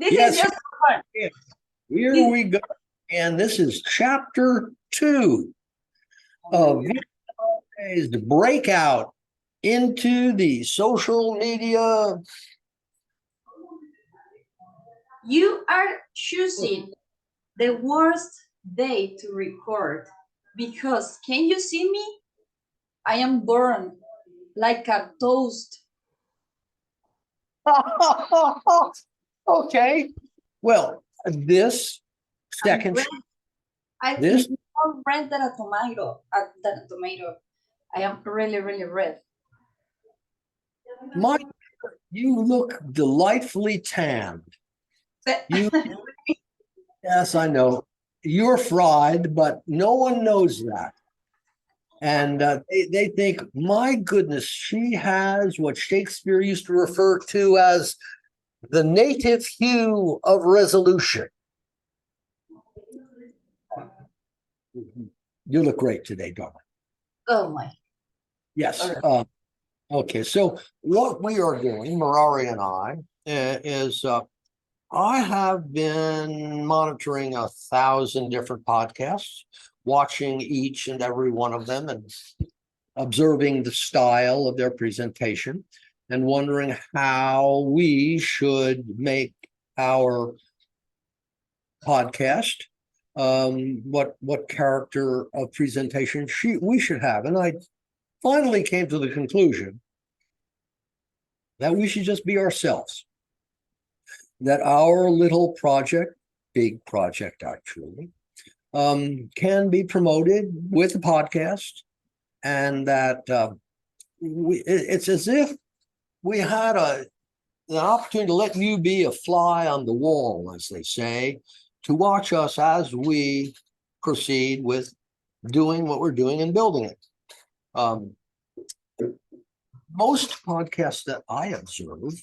This Yes. is just fun. Here we go. And this is chapter 2 of his breakout into the social media. You are choosing the worst day to record because can you see me? I am burned like a toast. Okay. Well, this second, I this more red than a tomato. I am really, really red. Mike, you look delightfully tanned. You, yes, I know. You're fried, but no one knows that. And they think, my goodness, she has what Shakespeare used to refer to as the native hue of resolution. You look great today, darling. Oh my. Yes. Okay. So what we are doing, Merari and I, is I have been monitoring 1,000 different podcasts, watching each and every one of them and observing the style of their presentation and wondering how we should make our podcast, what character of presentation we should have. And I finally came to the conclusion that we should just be ourselves, that our little project, big project actually, can be promoted with a podcast, and that it's as if we had an opportunity to let you be a fly on the wall, as they say, to watch us as we proceed with doing what we're doing and building it. Most podcasts that I observe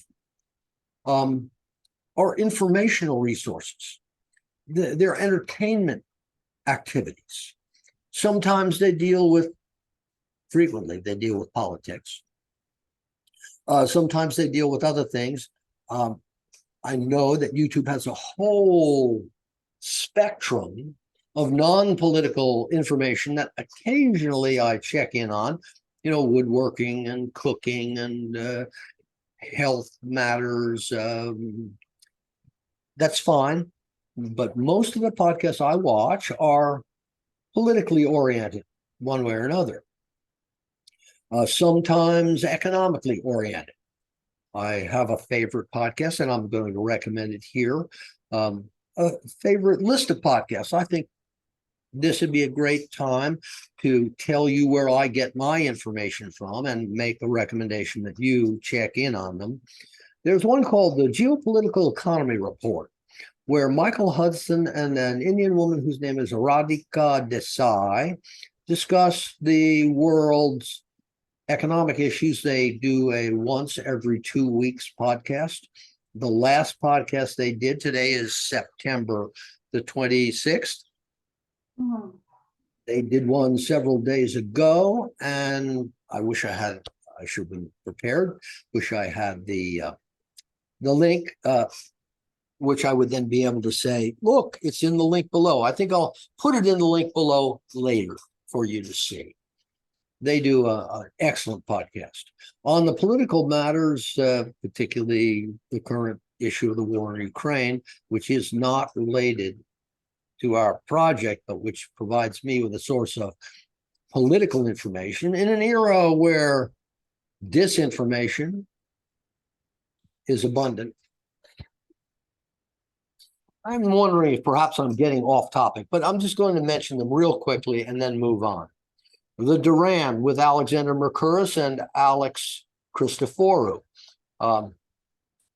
are informational resources. They're entertainment activities. Sometimes frequently they deal with politics. Sometimes they deal with other things. I know that YouTube has a whole spectrum of non-political information that occasionally I check in on, woodworking and cooking and health matters. That's fine. But most of the podcasts I watch are politically oriented one way or another. Sometimes economically oriented. I have a favorite podcast, and I'm going to recommend it here. A favorite list of podcasts. I think this would be a great time to tell you where I get my information from and make a recommendation that you check in on them. There's one called the Geopolitical Economy Report, where Michael Hudson and an Indian woman whose name is Radhika Desai discuss the world's economic issues. They do a once every 2 weeks podcast. The last podcast they did today is September the 26th. Mm-hmm. They did one several days ago, and I should have been prepared. Wish I had the link, which I would then be able to say, look, it's in the link below. I think I'll put it in the link below later for you to see. They do an excellent podcast on the political matters, particularly the current issue of the war in Ukraine, which is not related to our project, but which provides me with a source of political information in an era where disinformation is abundant. I'm wondering if perhaps I'm getting off topic, but I'm just going to mention them real quickly and then move on. The Duran with Alexander Mercouris and Alex Christoforou.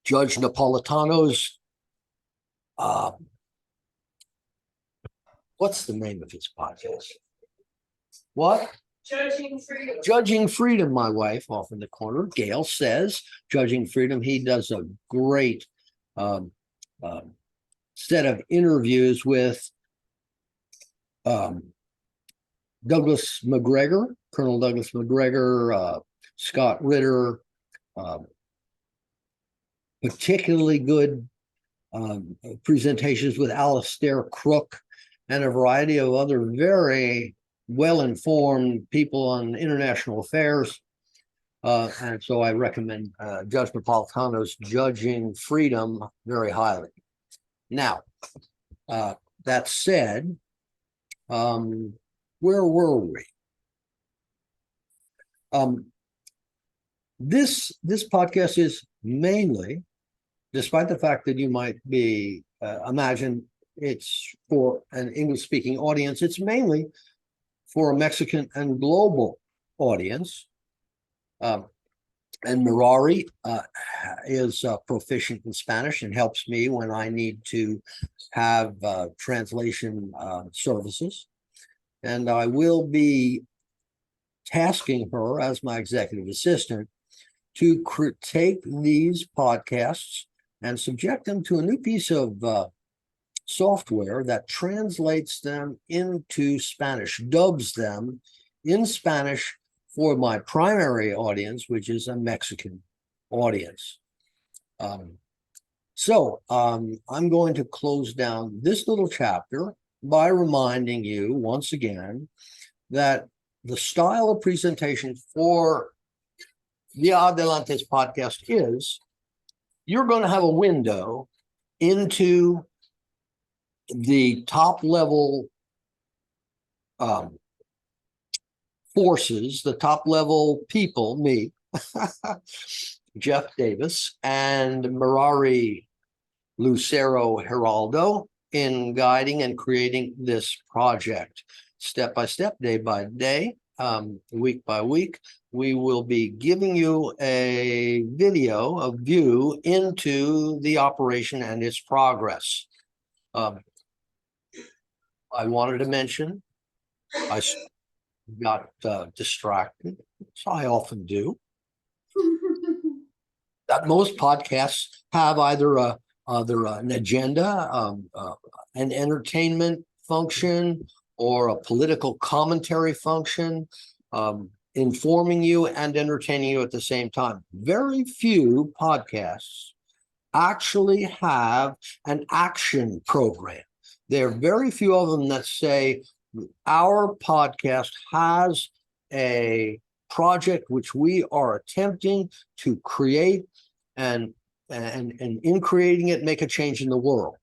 Judge Napolitano's, what's the name of his podcast? What? Judging Freedom. Judging Freedom, my wife off in the corner. Gail says, Judging Freedom. He does a great set of interviews with Douglas McGregor, Colonel Douglas McGregor, Scott Ritter, particularly good presentations with Alistair Crook and a variety of other very well-informed people on international affairs. And so I recommend Judge Napolitano's Judging Freedom very highly. Now, that said, where were we? This podcast is mainly, despite the fact that you might be imagine it's for an English-speaking audience, it's mainly for a Mexican and global audience. And Mirari is proficient in Spanish and helps me when I need to have translation services. And I will be tasking her as my executive assistant to take these podcasts and subject them to a new piece of software that translates them into Spanish, dubs them in Spanish for my primary audience, which is a Mexican audience. So I'm going to close down this little chapter by reminding you once again that the style of presentation for the Adelante's podcast is you're going to have a window into the top level forces, the top level people, me, Jeff Davis, and Mirari Lucero Geraldo in guiding and creating this project. Step by step, day by day, week by week, we will be giving you a video, a view into the operation and its progress. I wanted to mention, I got distracted, so I often do, that most podcasts have either an agenda, an entertainment function, or a political commentary function, informing you and entertaining you at the same time. Very few podcasts actually have an action program. There are very few of them that say, our podcast has a project which we are attempting to create, and in creating it, make a change in the world.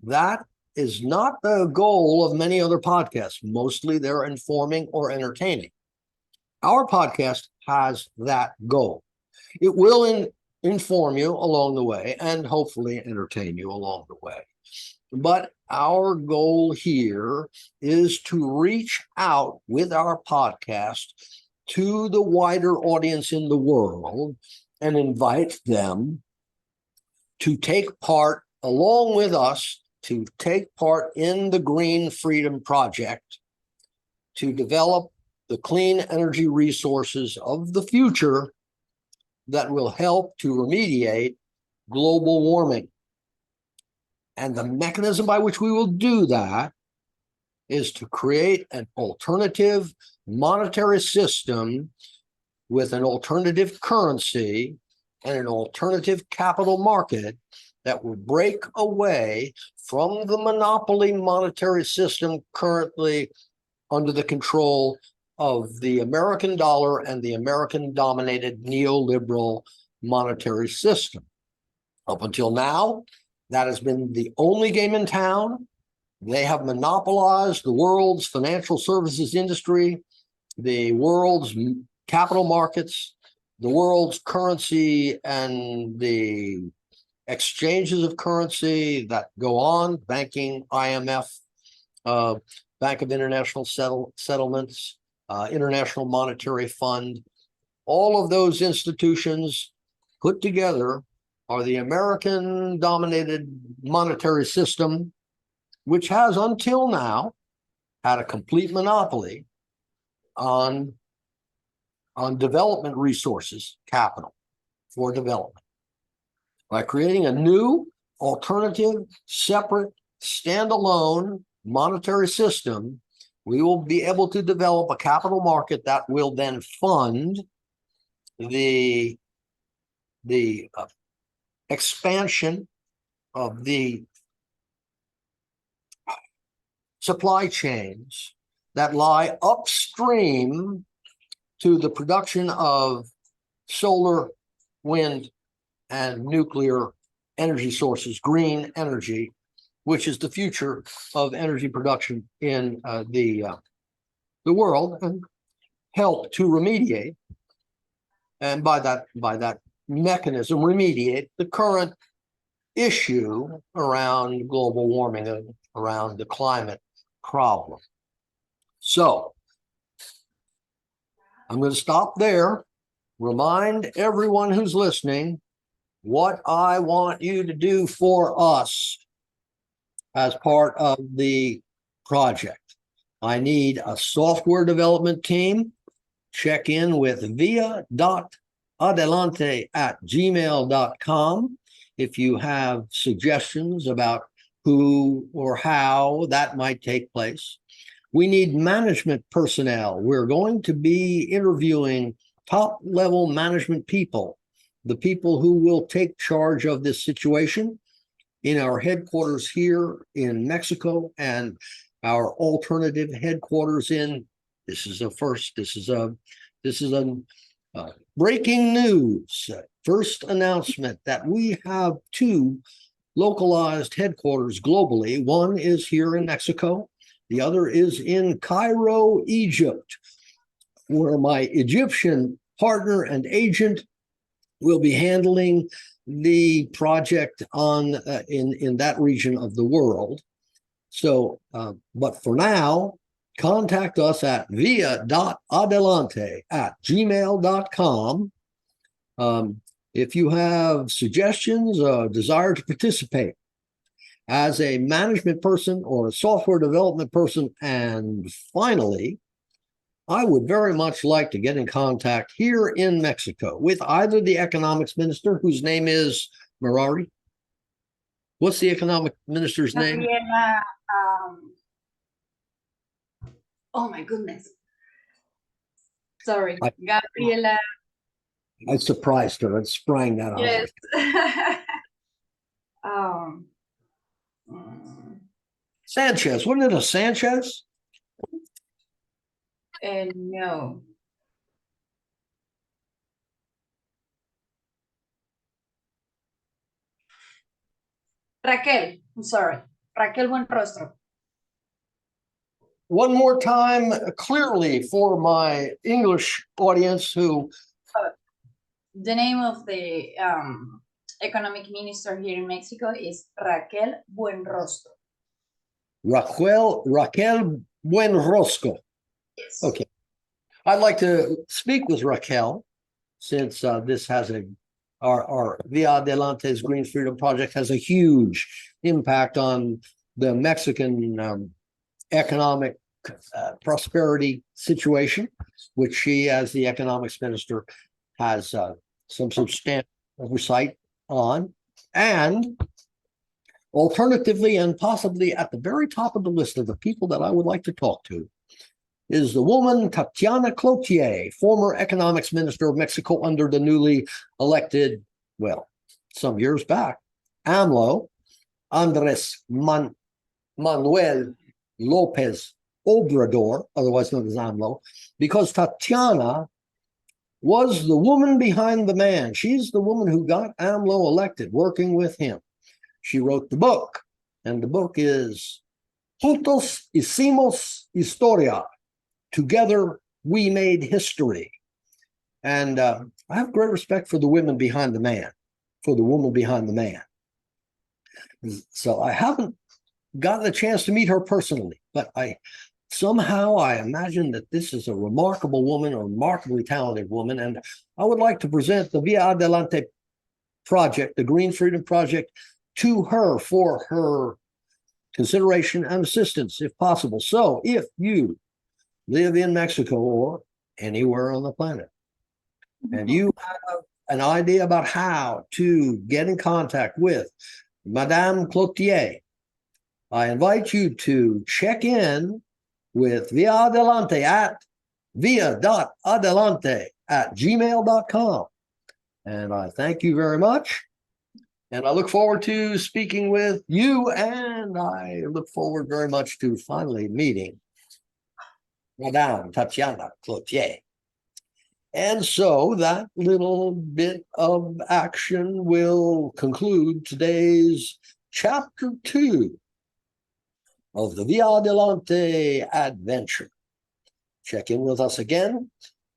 That is not the goal of many other podcasts. Mostly they're informing or entertaining. Our podcast has that goal. It will inform you along the way and hopefully entertain you along the way. But our goal here is to reach out with our podcast to the wider audience in the world and invite them to take part, along with us, to take part in the Green Freedom Project, to develop the clean energy resources of the future that will help to remediate global warming. And the mechanism by which we will do that is to create an alternative monetary system with an alternative currency and an alternative capital market that will break away from the monopoly monetary system currently under the control of the American dollar and the American-dominated neoliberal monetary system. Up until now, that has been the only game in town. They have monopolized the world's financial services industry, the world's capital markets, the world's currency, and the exchanges of currency that go on, banking, IMF, Bank of International Settlements, International Monetary Fund. All of those institutions put together are the American-dominated monetary system, which has until now had a complete monopoly on development resources, capital for development. By creating a new, alternative, separate, standalone monetary system, we will be able to develop a capital market that will then fund the expansion of the supply chains that lie upstream to the production of solar, wind, and nuclear energy sources, green energy, which is the future of energy production in the world, and help to remediate, and by that mechanism, remediate the current issue around global warming and around the climate problem. So I'm going to stop there, remind everyone who's listening what I want you to do for us as part of the project. I need a software development team. Check in with via.adelante@gmail.com if you have suggestions about who or how that might take place. We need management personnel. We're going to be interviewing top-level management people, the people who will take charge of this situation in our headquarters here in Mexico and our alternative headquarters in, this is a breaking news, first announcement that we have 2 localized headquarters globally. One is here in Mexico. The other is in Cairo, Egypt, where my Egyptian partner and agent will be handling the project in that region of the world. So, but for now, contact us at via.adelante@gmail.com. If you have suggestions, desire to participate as a management person or a software development person, and finally, I would very much like to get in contact here in Mexico with either the economics minister, whose name is Marari. What's the economic minister's name? Gabriela, oh my goodness. Sorry, Gabriela. I surprised her and sprang that on. Yes. Sanchez, wasn't it a Sanchez? No. Raquel, I'm sorry. Raquel Buenrostro. One more time, clearly for my English audience who... The name of the economic minister here in Mexico is Raquel Buenrostro. Raquel Buenrostro. Yes. Okay. I'd like to speak with Raquel, since this has our Via Adelante's Green Freedom Project has a huge impact on the Mexican economic prosperity situation, which she, as the economics minister, has some substantial oversight on. And alternatively, and possibly at the very top of the list of the people that I would like to talk to, is the woman Tatiana Cloutier, former economics minister of Mexico under the newly elected, well, some years back, AMLO, Andres Manuel Lopez Obrador, otherwise known as AMLO, because Tatiana was the woman behind the man. She's the woman who got AMLO elected, working with him. She wrote the book, and the book is Juntos Hicimos Historia. Together, we made history. And I have great respect for the women behind the man, for the woman behind the man. So I haven't gotten a chance to meet her personally, but somehow I imagine that this is a remarkable woman, a remarkably talented woman. And I would like to present the Via Adelante project, the Green Freedom Project, to her for her consideration and assistance, if possible. So if you live in Mexico or anywhere on the planet, and you have an idea about how to get in contact with Madame Cloutier, I invite you to check in with Via Adelante at via.adelante@gmail.com. And I thank you very much. And I look forward to speaking with you, and I look forward very much to finally meeting Madame Tatiana Cloutier. And so that little bit of action will conclude today's chapter 2 of the Via Adelante adventure. Check in with us again.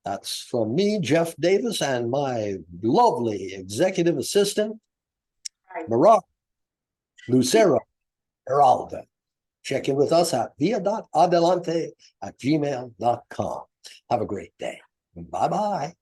That's from me, Jeff Davis, and my lovely executive assistant, Marat Lucero Heralda. Check in with us at via.adelante@gmail.com. Have a great day. Bye-bye.